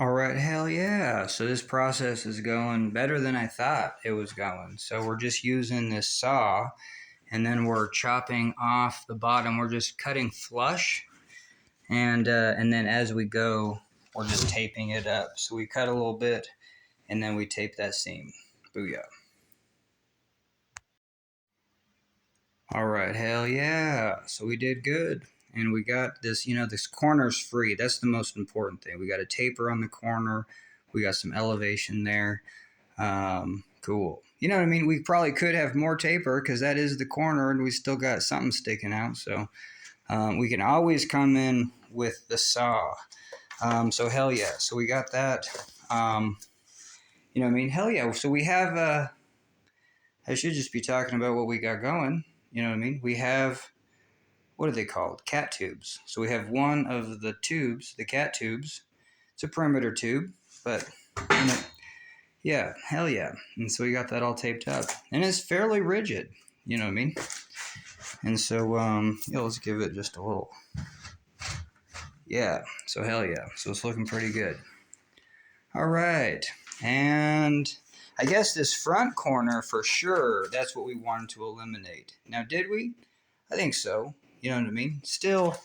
All right, hell yeah. So this process is going better than I thought it was going. So we're just using this saw and then we're chopping off the bottom. We're just cutting flush and then as we go, we're just taping it up. So we cut a little bit and then we tape that seam. Booyah. All right, hell yeah. So we did good. And we got this, this corner's free. That's the most important thing. We got a taper on the corner. We got some elevation there. Cool. You know what I mean? We probably could have more taper because that is the corner and we still got something sticking out. So we can always come in with the saw. So hell yeah. So we got that. You know what I mean? Hell yeah. So we have, I should just be talking about what we got going. You know what I mean? We have, what are they called? Cat tubes. So we have one of the tubes, the cat tubes. It's a perimeter tube, but you know, yeah, hell yeah. And so we got that all taped up. And it's fairly rigid, you know what I mean? And so, yeah, let's give it just a little. Yeah, so hell yeah. So it's looking pretty good. All right. And I guess this front corner for sure, that's what we wanted to eliminate. Now, did we? I think so. You know what I mean? Still,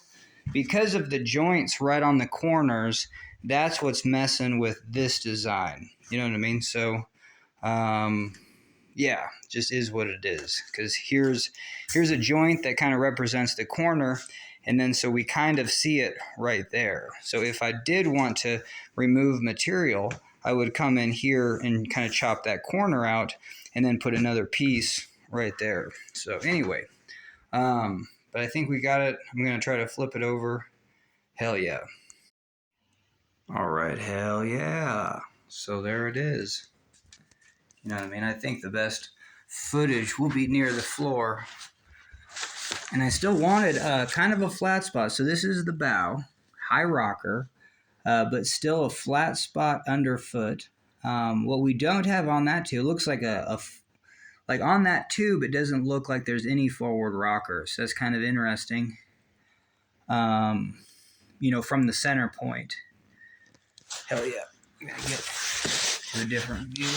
because of the joints right on the corners, that's what's messing with this design. You know what I mean? So, yeah, just is what it is. Because here's a joint that kind of represents the corner, and then so we kind of see it right there. So if I did want to remove material, I would come in here and kind of chop that corner out, and then put another piece right there. So anyway, but I think we got it. I'm gonna try to flip it over. Hell yeah! All right, hell yeah! So there it is. You know what I mean? I think the best footage will be near the floor. And I still wanted kind of a flat spot. So this is the bow, high rocker, but still a flat spot underfoot. What we don't have on that tube, it looks like like on that tube, it doesn't look like there's any forward rocker. So that's kind of interesting, from the center point. Hell yeah. I'm going to get to a different view.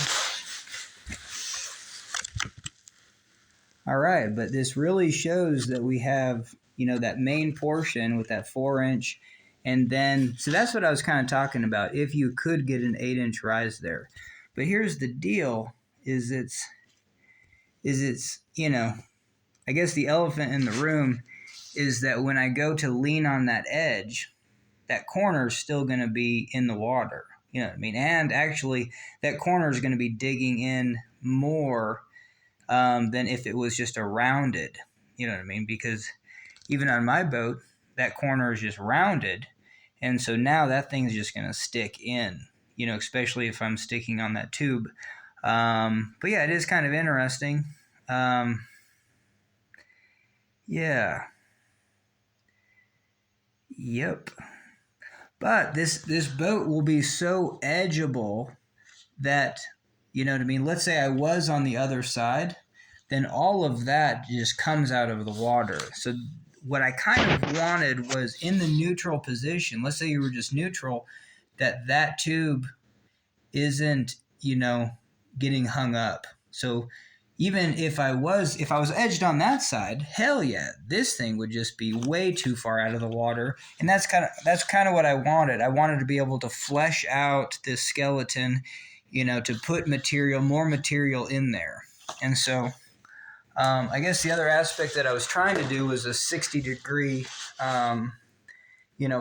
All right, but this really shows that we have, that main portion with that 4-inch, and then, so that's what I was kind of talking about, if you could get an 8-inch rise there. But here's the deal, is it's, I guess the elephant in the room is that when I go to lean on that edge, that corner is still going to be in the water. You know what I mean? And actually, that corner is going to be digging in more than if it was just a rounded, you know what I mean? Because even on my boat, that corner is just rounded. And so now that thing's just going to stick in, especially if I'm sticking on that tube. But yeah, it is kind of interesting. Yeah. Yep. But this boat will be so edgeable that, you know what I mean? Let's say I was on the other side, then all of that just comes out of the water. So what I kind of wanted was in the neutral position. Let's say you were just neutral, that tube isn't, getting hung up. So even if I was edged on that side, hell yeah, this thing would just be way too far out of the water. And that's kind of what I wanted. I wanted to be able to flesh out this skeleton, to put more material in there. And so I guess the other aspect that I was trying to do was a 60-degree,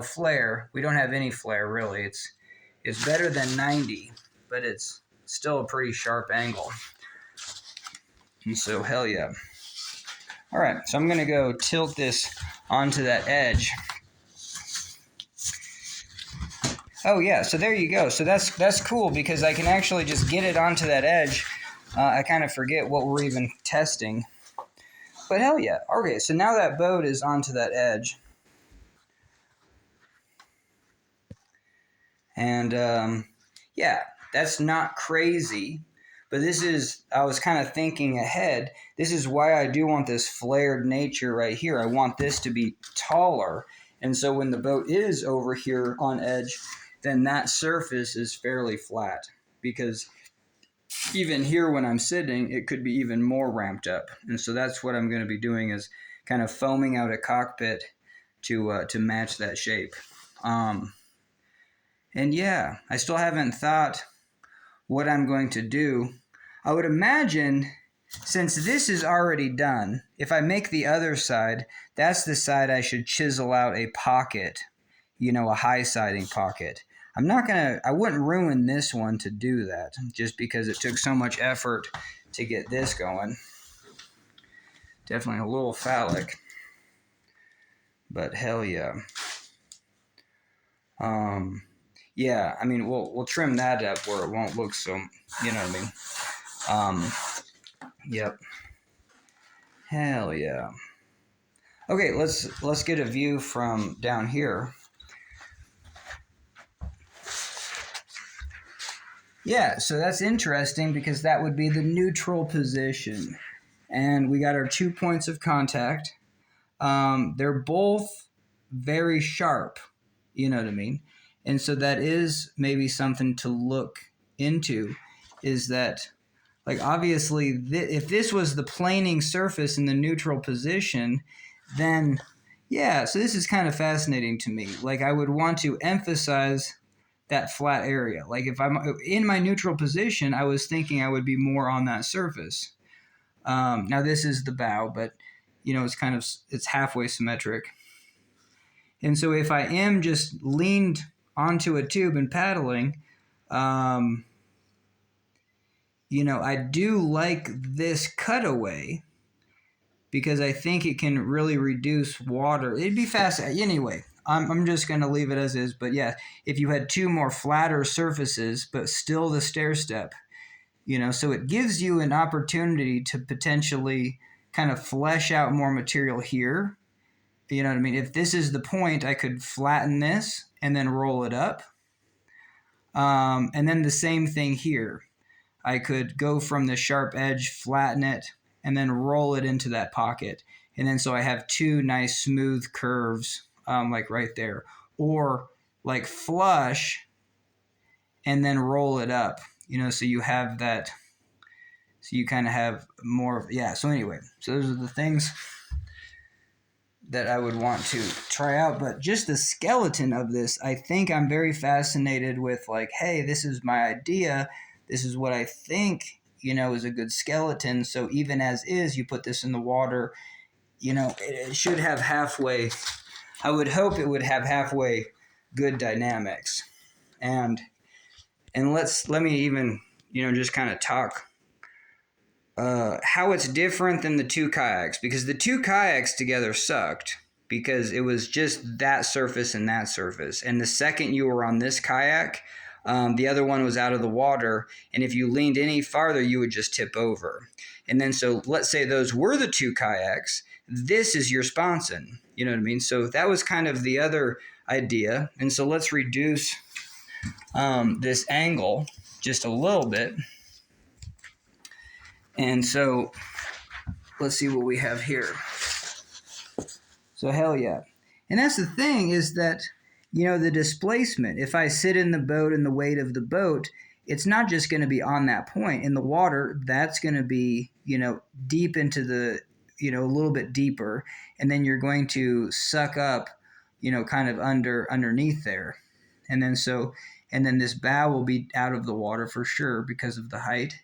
flare. We don't have any flare, really. It's better than 90, but it's still a pretty sharp angle. And so, hell yeah. All right, so I'm going to go tilt this onto that edge. Oh, yeah, so there you go. So that's cool because I can actually just get it onto that edge. I kind of forget what we're even testing. But hell yeah. Okay, so now that boat is onto that edge. And, yeah, that's not crazy. But I was kind of thinking ahead. This is why I do want this flared nature right here. I want this to be taller. And so when the boat is over here on edge, then that surface is fairly flat, because even here when I'm sitting, it could be even more ramped up. And so that's what I'm going to be doing, is kind of foaming out a cockpit to match that shape. And yeah, I still haven't thought what I'm going to do. I would imagine, since this is already done, if I make the other side, that's the side I should chisel out a pocket, a high siding pocket. I wouldn't ruin this one to do that, just because it took so much effort to get this going. Definitely a little phallic, but hell yeah. Yeah, I mean, we'll trim that up where it won't look so, you know what I mean? Yep. Hell yeah. Okay, let's get a view from down here. Yeah, so that's interesting, because that would be the neutral position. And we got our 2 points of contact. They're both very sharp, you know what I mean? And so that is maybe something to look into, is that, like, obviously, if this was the planing surface in the neutral position, then, yeah, so this is kind of fascinating to me. Like, I would want to emphasize that flat area. Like, if I'm in my neutral position, I was thinking I would be more on that surface. Now, this is the bow, but, it's halfway symmetric. And so if I am just leaned onto a tube and paddling, I do like this cutaway, because I think it can really reduce water. It'd be fast. Anyway, I'm just going to leave it as is. But yeah, if you had 2 more flatter surfaces, but still the stair step, so it gives you an opportunity to potentially kind of flesh out more material here. You know what I mean? If this is the point, I could flatten this and then roll it up. And then the same thing here. I could go from the sharp edge, flatten it, and then roll it into that pocket. And then so I have 2 nice smooth curves, like right there. Or like flush and then roll it up, so you have that. So you kind of have more, yeah. So anyway, so those are the things that I would want to try out. But just the skeleton of this, I think I'm very fascinated with, like, hey, this is my idea. This is what I think, is a good skeleton. So even as is, you put this in the water, it should have halfway, I would hope it would have halfway good dynamics. And let me even, just kind of talk how it's different than the 2 kayaks, because the 2 kayaks together sucked, because it was just that surface and that surface. And the second you were on this kayak, the other one was out of the water, and if you leaned any farther, you would just tip over. And then so let's say those were the 2 kayaks. This is your sponson. You know what I mean? So that was kind of the other idea. And so let's reduce this angle just a little bit. And so let's see what we have here. So hell yeah. And that's the thing, is that, the displacement, if I sit in the boat and the weight of the boat, it's not just going to be on that point. In the water, that's going to be, deep into the, a little bit deeper. And then you're going to suck up, kind of underneath there. And then this bow will be out of the water for sure because of the height.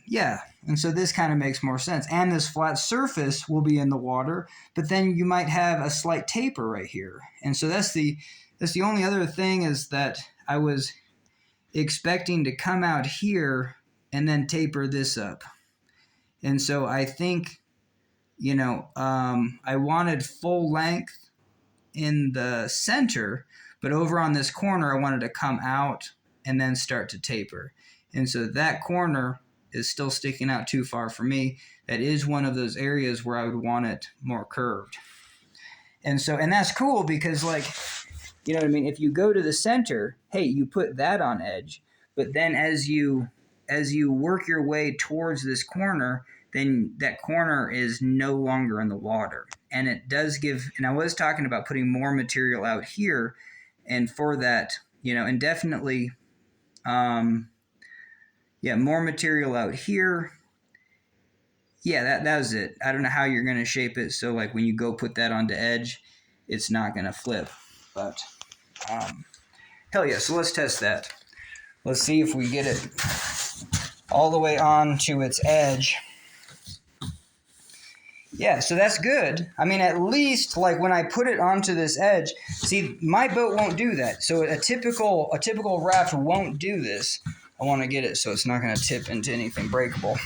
Yeah, and so this kind of makes more sense. And this flat surface will be in the water, but then you might have a slight taper right here. And so that's the only other thing, is that I was expecting to come out here and then taper this up. And so I think, I wanted full length in the center, but over on this corner, I wanted to come out and then start to taper. And so that corner is still sticking out too far for me. That is one of those areas where I would want it more curved. And that's cool, because, like, you know what I mean? If you go to the center, hey, you put that on edge. But then as you work your way towards this corner, then that corner is no longer in the water. And it does give, and I was talking about putting more material out here, and for that, and definitely, yeah, more material out here. Yeah, that was it. I don't know how you're going to shape it so like when you go put that onto edge, it's not going to flip. But hell yeah, so let's test that. Let's see if we get it all the way on to its edge. Yeah, so that's good. I mean, at least like when I put it onto this edge, see, my boat won't do that. So a typical raft won't do this. I want to get it so it's not going to tip into anything breakable.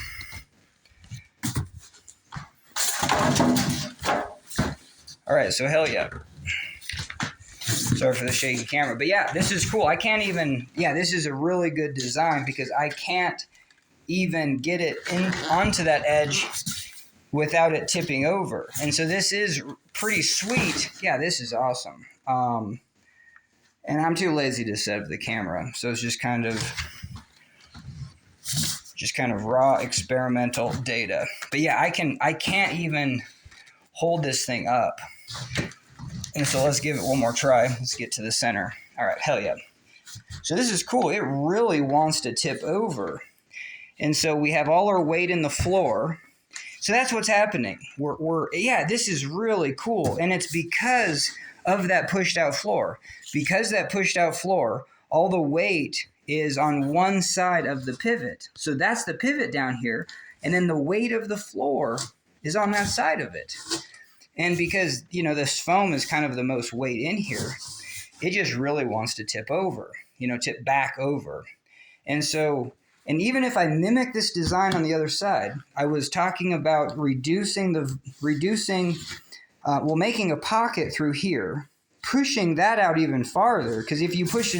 All right, so hell yeah. Sorry for the shaky camera, but yeah, this is cool. I can't even, yeah, this is a really good design because I can't even get it onto that edge without it tipping over. And so this is pretty sweet. Yeah, this is awesome. And I'm too lazy to set up the camera, so it's just kind of raw experimental data. But yeah, I can't even hold this thing up. And so let's give it one more try. Let's get to the center. All right, hell yeah. So this is cool. It really wants to tip over. And so we have all our weight in the floor. So that's what's happening. Yeah, this is really cool. And it's because of that pushed out floor. Because that pushed out floor, all the weight is on one side of the pivot. So that's the pivot down here. And then the weight of the floor is on that side of it. And because, this foam is kind of the most weight in here, it just really wants to tip over, tip back over. And so, and even if I mimic this design on the other side, I was talking about making a pocket through here, pushing that out even farther. Because if you push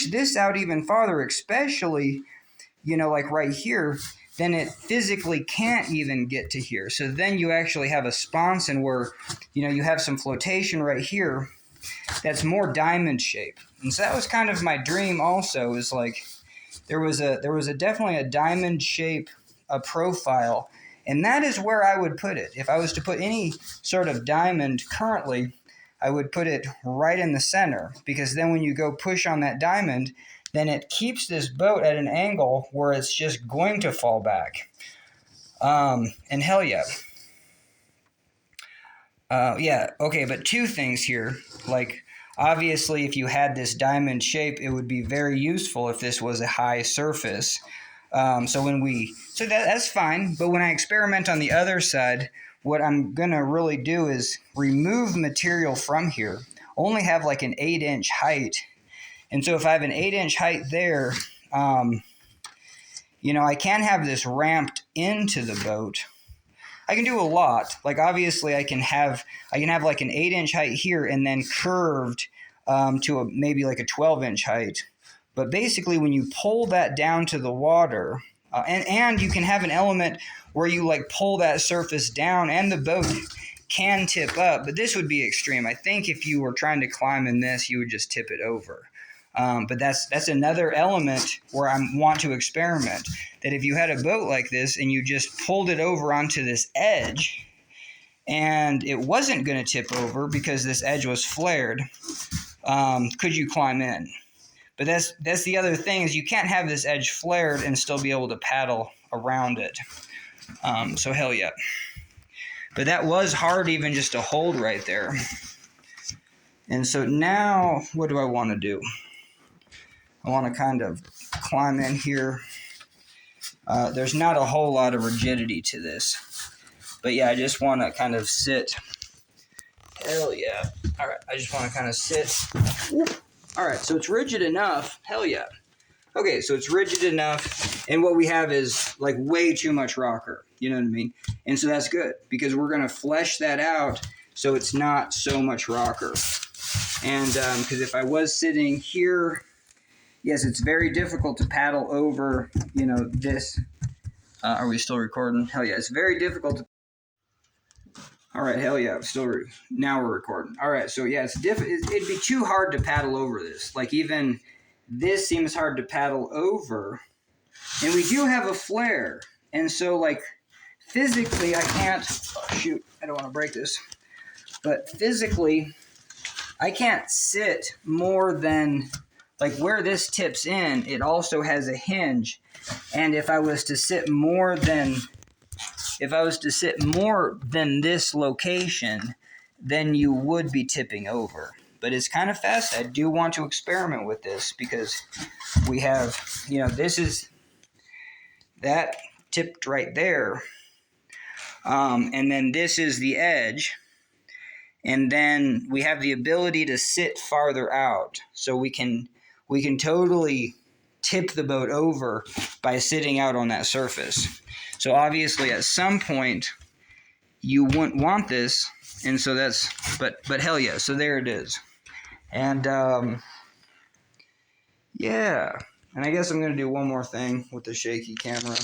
this out even farther, especially, like right here, then it physically can't even get to here. So then you actually have a sponson where, you have some flotation right here that's more diamond shape. And so that was kind of my dream also, is like there was definitely a diamond shape profile. And that is where I would put it. If I was to put any sort of diamond currently, I would put it right in the center, because then when you go push on that diamond, then it keeps this boat at an angle where it's just going to fall back. And hell yeah. Yeah, okay, but two things here. Like, obviously, if you had this diamond shape, it would be very useful if this was a high surface. So that's fine. But when I experiment on the other side, what I'm going to really do is remove material from here, only have like an 8-inch height. And so if I have an 8-inch height there, I can have this ramped into the boat. I can do a lot. Like, obviously I can have like an 8-inch height here and then curved to maybe like a 12-inch height. But basically when you pull that down to the water, and you can have an element where you like pull that surface down and the boat can tip up, but this would be extreme. I think if you were trying to climb in this, you would just tip it over. But that's another element where I want to experiment. That if you had a boat like this and you just pulled it over onto this edge and it wasn't going to tip over because this edge was flared, could you climb in? But that's the other thing, is you can't have this edge flared and still be able to paddle around it. So hell yeah. But that was hard even just to hold right there. And so now what do I want to do? I want to kind of climb in here. There's not a whole lot of rigidity to this. But yeah, I just want to kind of sit. Hell yeah. All right, I just want to kind of sit. All right, so it's rigid enough. Hell yeah. Okay, so it's rigid enough. And what we have is like way too much rocker. You know what I mean? And so that's good, because we're going to flesh that out so it's not so much rocker. And because if I was sitting here, yes, it's very difficult to paddle over, this. Are we still recording? Hell yeah, it's very difficult to... All right, hell yeah, now we're recording. All right, so yeah, it'd be too hard to paddle over this. Like, even this seems hard to paddle over. And we do have a flare. And so, like, physically, I can't... Oh, shoot, I don't want to break this. But physically, I can't sit more than like where this tips in, it also has a hinge. And if I was to sit more than this location, then you would be tipping over. But it's kind of fast. I do want to experiment with this because we have, this is that tipped right there. And then this is the edge. And then we have the ability to sit farther out. So we can totally tip the boat over by sitting out on that surface. So obviously at some point you wouldn't want this, and so that's but hell yeah, so there it is. And yeah, and I guess I'm gonna do one more thing with the shaky camera.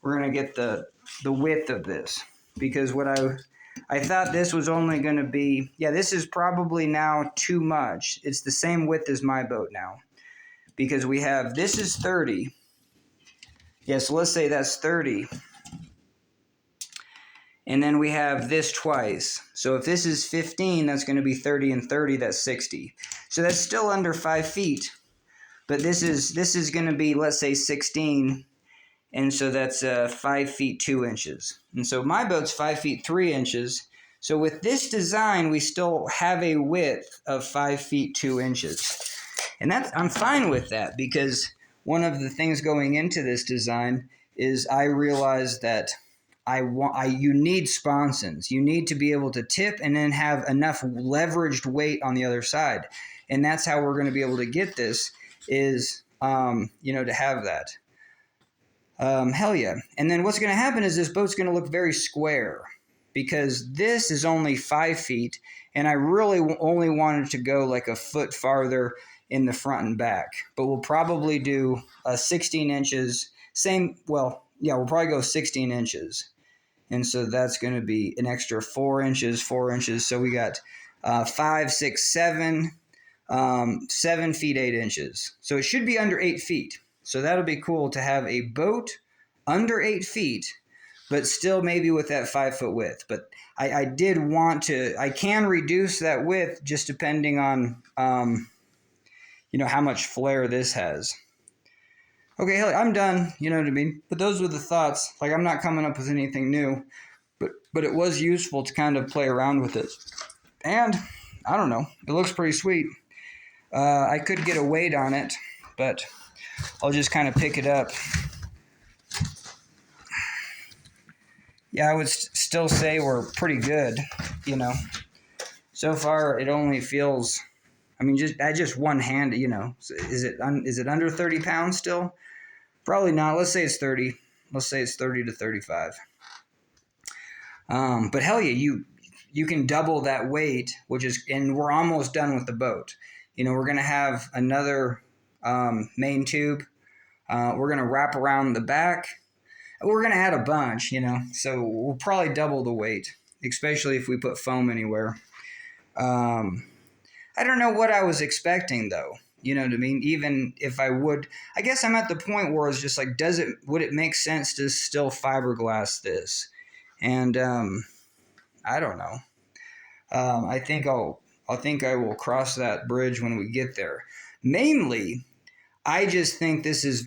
We're gonna get the width of this, because what I thought this was only gonna be, this is probably now too much. It's the same width as my boat now, because we have, this is 30. So let's say that's 30. And then we have this twice. So if this is 15, that's going to be 30, and 30, that's 60. So that's still under 5 feet. But this is going to be, let's say, 16. And so that's 5 feet 2 inches. And so my boat's 5 feet 3 inches. So with this design, we still have a width of 5 feet 2 inches. And I'm fine with that, because one of the things going into this design is I realized that you need sponsons. You need to be able to tip and then have enough leveraged weight on the other side. And that's how we're going to be able to get this, is, to have that. Hell yeah. And then what's going to happen is this boat's going to look very square, because this is only 5 feet, and I really only wanted to go like a foot farther in the front and back. But we'll probably do 16 inches. We'll probably go 16 inches. And so that's going to be an extra 4 inches. So we got 5, 6, 7, 7 feet, 8 inches. So it should be under 8 feet. So that'll be cool to have a boat under 8 feet, but still maybe with that 5 foot width. But I did want to, I can reduce that width just depending on, how much flare this has. Okay, I'm done, you know what I mean? But those were the thoughts. Like, I'm not coming up with anything new, but it was useful to kind of play around with it. And, I don't know, it looks pretty sweet. I could get a weight on it, but I'll just kind of pick it up. I would still say we're pretty good, So far, it only feels, just one hand, Is it under 30 pounds still? Probably not. Let's say it's 30. Let's say it's 30 to 35. But hell yeah, you can double that weight, and we're almost done with the boat. We're going to have another main tube. We're going to wrap around the back. We're going to add a bunch, so we'll probably double the weight, especially if we put foam anywhere. I don't know what I was expecting, though. You know what I mean? Even if I would, I guess I'm at the point where it's just like, would it make sense to still fiberglass this? And I don't know. I think I will cross that bridge when we get there. Mainly, I just think this is